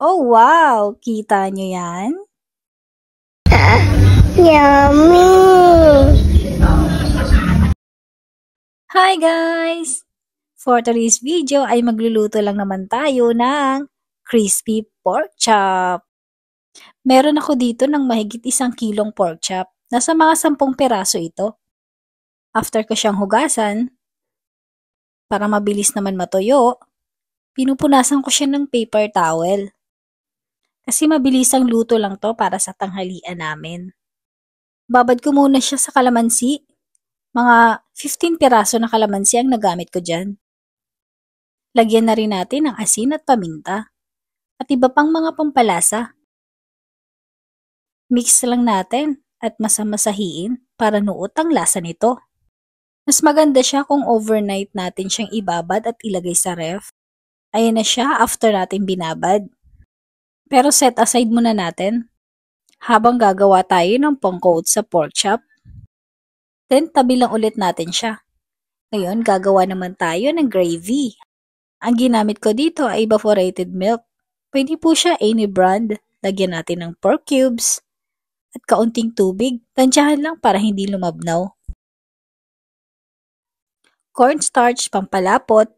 Oh wow! Kita nyo yan? Yummy! Hi guys! For today's video ay magluluto lang naman tayo ng crispy pork chop. Meron ako dito ng mahigit 1 kilong pork chop. Nasa mga 10 peraso ito. After ko siyang hugasan, para mabilis naman matuyo, pinupunasan ko siya ng paper towel. Kasi mabilisang luto lang to para sa tanghalian namin. Babad ko muna siya sa kalamansi. Mga 15 piraso na kalamansi ang nagamit ko dyan. Lagyan na rin natin ng asin at paminta. At iba pang mga pampalasa. Mix lang natin at masamasahiin para nuot ang lasa nito. Mas maganda siya kung overnight natin siyang ibabad at ilagay sa ref. Ayan na siya after natin binabad. Pero set aside muna natin habang gagawa tayo ng pang-coat sa pork chop. Then, tabi lang ulit natin siya. Ngayon, gagawa naman tayo ng gravy. Ang ginamit ko dito ay evaporated milk. Pwede po siya any brand. Lagyan natin ng pork cubes at kaunting tubig. Tansyahan lang para hindi lumabnaw. Cornstarch, pampalapot.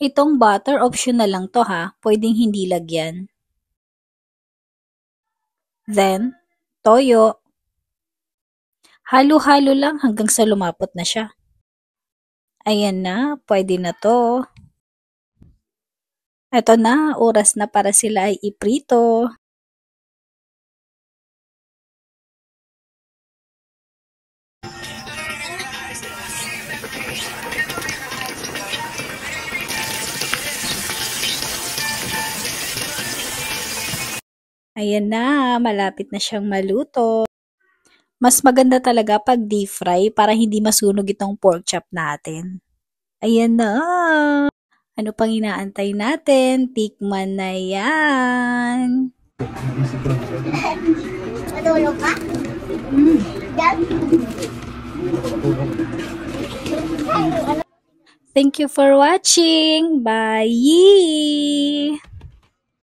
Itong butter, optional lang to ha. Pwedeng hindi lagyan. Then, toyo. Halo-halo lang hanggang sa lumapot na siya. Ayan na, pwede na to. Ito na, oras na para sila ay iprito. Ayan na, malapit na siyang maluto. Mas maganda talaga pag deep fry para hindi masunog itong pork chop natin. Ayan na. Ano pang inaantay natin? Tikman na yan. Matulog ka? Thank you for watching. Bye!